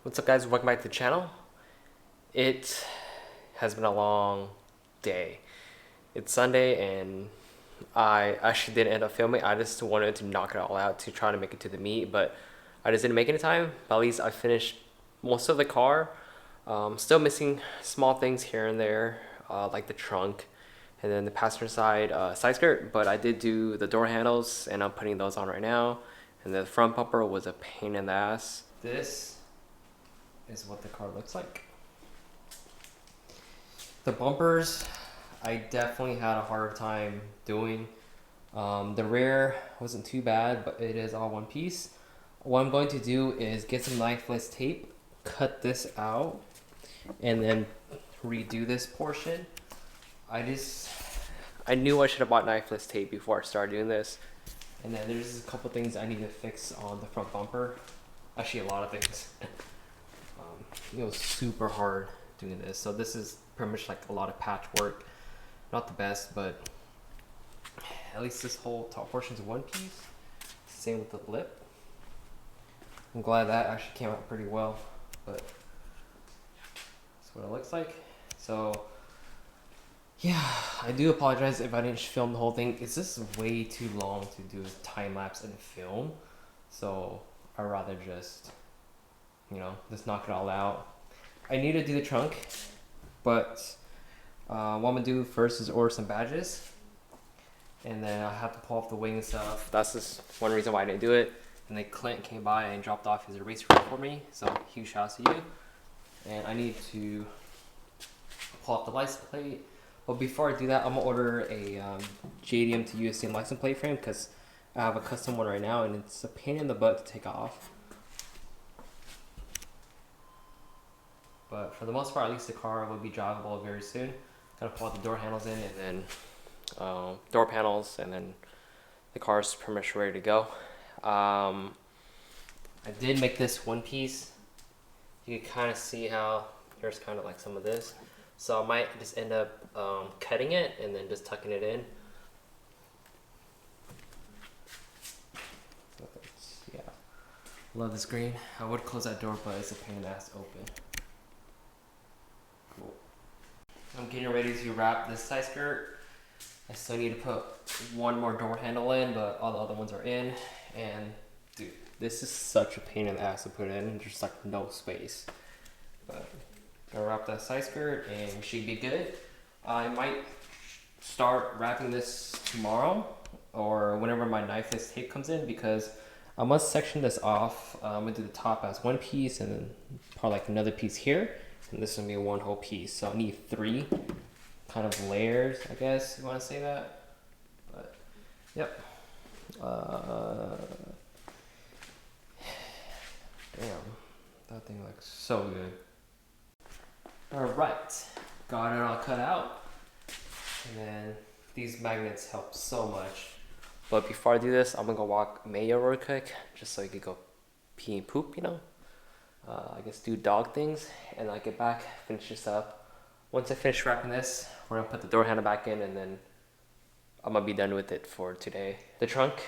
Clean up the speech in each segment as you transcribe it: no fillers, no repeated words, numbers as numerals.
What's up guys, welcome back to the channel. It has been a long day. It's Sunday and I actually didn't end up filming. I just wanted to knock it all out to try to make it to the meet, but I just didn't make any time. But at least I finished most of the car. Still missing small things here and there, like the trunk and then the passenger side side skirt, but I did do the door handles and I'm putting those on right now. And the front bumper was a pain in the ass. This is what the car looks like. The bumpers, I definitely had a harder time doing. The rear wasn't too bad, but it is all one piece. What I'm going to do is get some knifeless tape, cut this out, and then redo this portion. I knew I should have bought knifeless tape before I started doing this. And then there's a couple things I need to fix on the front bumper. Actually, a lot of things. It was super hard doing this. So this is pretty much like a lot of patchwork. Not the best, but at least this whole top portion is one piece. Same with the lip. I'm glad that actually came out pretty well, but that's what it looks like. So yeah, I do apologize if I didn't film the whole thing. It's just way too long to do a time lapse and film. So I'd rather just, just knock it all out. I need to do the trunk, but what I'm gonna do first is order some badges. And then I have to pull off the wing and stuff. That's just one reason why I didn't do it. And then Clint came by and dropped off his eraser for me. So huge shout out to you. And I need to pull off the license plate. But before I do that, I'm gonna order a JDM to USDM license plate frame because I have a custom one right now and it's a pain in the butt to take off. But for the most part, at least the car will be drivable very soon. Gotta pull out the door handles in and then door panels, and then the car's pretty much ready to go. I did make this one piece. You can kind of see how there's kind of like some of this. So I might just end up cutting it and then just tucking it in. Yeah, love this green. I would close that door, but it's a pain in the ass to open. Cool. I'm getting ready to wrap this side skirt. I still need to put one more door handle in, but all the other ones are in. And dude, this is such a pain in the ass to put in. There's like no space. But gonna wrap that side skirt and we should be good. I might start wrapping this tomorrow or whenever my knifeless tape comes in, because I must section this off. I'm gonna do the top as one piece and then probably like another piece here. And this is gonna be one whole piece. So I need 3 kind of layers, I guess you want to say that. But yep. Damn, that thing looks so good. All right, got it all cut out. And then these magnets help so much. But before I do this, I'm gonna go walk Mayo real quick, just so you could go pee and poop, I guess do dog things, and I get back, finish this up. Once I finish wrapping this, we're gonna put the door handle back in and then I'm gonna be done with it for today. The trunk,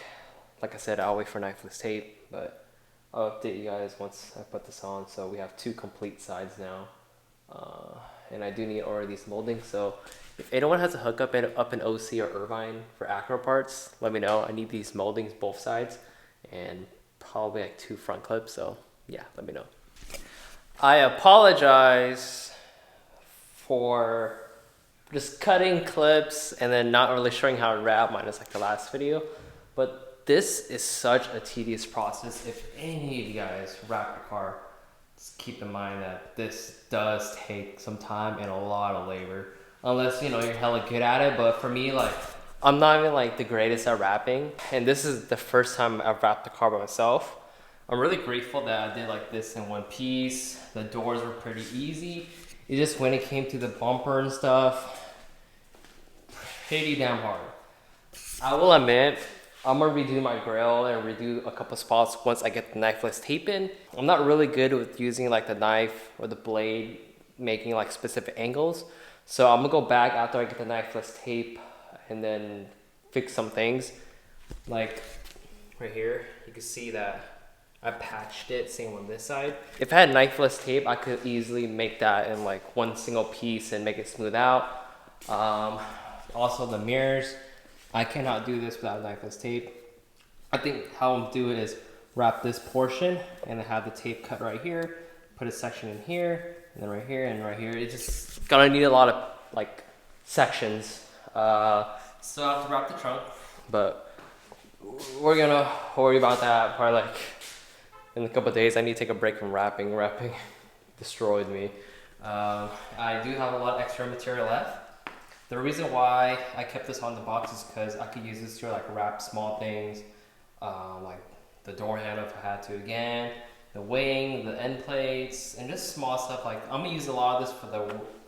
like I said, I'll wait for knifeless tape, but I'll update you guys once I put this on. So we have 2 complete sides now. And I do need to order these moldings. So if anyone has a hookup up in OC or Irvine for Acro parts, let me know. I need these moldings both sides and probably like 2 front clips. So yeah, let me know. I apologize for just cutting clips and then not really showing how to wrap, minus like the last video. But this is such a tedious process. If any of you guys wrap your car, just keep in mind that this does take some time and a lot of labor. Unless, you're hella good at it. But for me, like, I'm not even like the greatest at wrapping. And this is the first time I've wrapped the car by myself. I'm really grateful that I did like this in one piece. The doors were pretty easy. It just, when it came to the bumper and stuff, pretty damn hard. I will admit, I'm gonna redo my grill and redo a couple spots once I get the knifeless tape in. I'm not really good with using like the knife or the blade, making like specific angles. So I'm gonna go back after I get the knifeless tape and then fix some things. Like right here, you can see that I patched it, same on this side. If I had knifeless tape, I could easily make that in like one single piece and make it smooth out. Also the mirrors, I cannot do this without knifeless tape. I think how I'm do it is wrap this portion and then have the tape cut right here, put a section in here, and then right here and right here. It's just gonna need a lot of like sections. Still have to wrap the trunk, but we're gonna worry about that probably like in a couple of days. I need to take a break from wrapping. Wrapping destroyed me. I do have a lot of extra material left. The reason why I kept this on the box is because I could use this to like wrap small things, like the door handle if I had to again, the wing, the end plates, and just small stuff. Like I'm gonna use a lot of this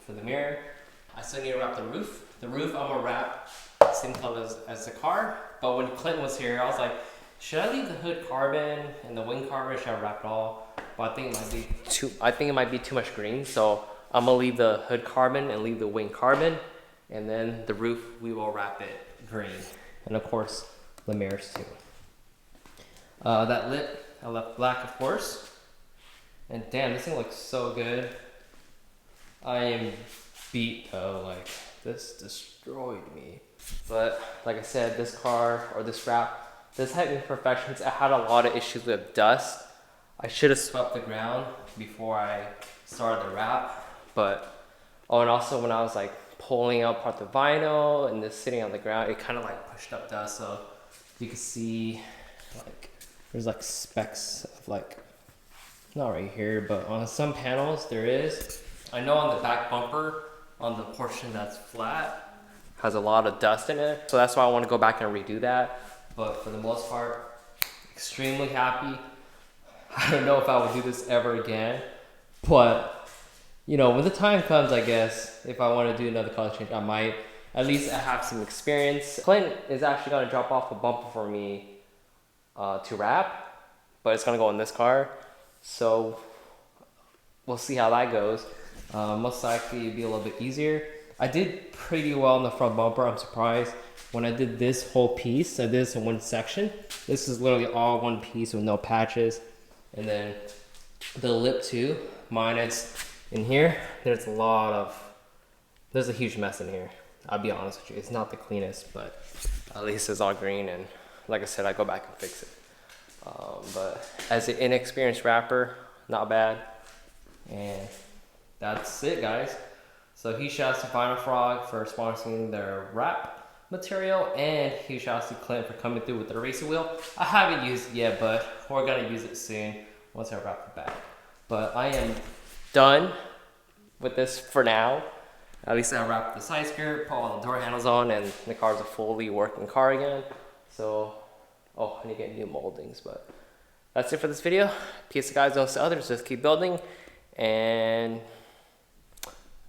for the mirror. I still need to wrap the roof. The roof I'm gonna wrap same color as the car. But when Clinton was here, I was like, should I leave the hood carbon and the wing carbon? Should I wrap it all? But I think it might be too much green. So I'm gonna leave the hood carbon and leave the wing carbon, and then the roof we will wrap it green, and of course the mirrors too. That lip I left black, of course. And damn, this thing looks so good. I am beat though, like this destroyed me. But like I said, this car or this wrap does have imperfections. I had a lot of issues with dust. I should have swept the ground before I started the wrap. But and also when I was like pulling apart the vinyl and this sitting on the ground, it kind of like pushed up dust. So you can see like there's like specks of like, not right here, but on some panels there is. I know on the back bumper, on the portion that's flat, has a lot of dust in it. So that's why I want to go back and redo that. But for the most part, extremely happy. I don't know if I would do this ever again, but you know, when the time comes, I guess, if I want to do another color change, I might. At least I have some experience. Clint is actually going to drop off a bumper for me to wrap, but it's going to go in this car. So we'll see how that goes. Most likely it'll be a little bit easier. I did pretty well in the front bumper. I'm surprised. When I did this whole piece, I did this in one section. This is literally all one piece with no patches. And then the lip too, mine is in here. There's a huge mess in here. I'll be honest with you, it's not the cleanest, but at least it's all green. And like I said, I go back and fix it. But as an inexperienced rapper, not bad. And that's it, guys. So huge shouts to Final Frog for sponsoring their wrap material, and huge shouts to Clint for coming through with the racing wheel. I haven't used it yet, but we're gonna use it soon once I wrap it back. But I am done with this for now. At least I wrapped the side skirt, put all the door handles on, and the car's a fully working car again. So, I need to get new moldings, but that's it for this video. Peace to guys, those to others, just keep building, and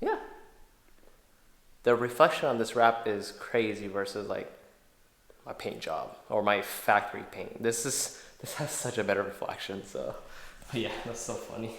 yeah. The reflection on this wrap is crazy versus like my paint job or my factory paint. This has such a better reflection, so yeah, that's so funny.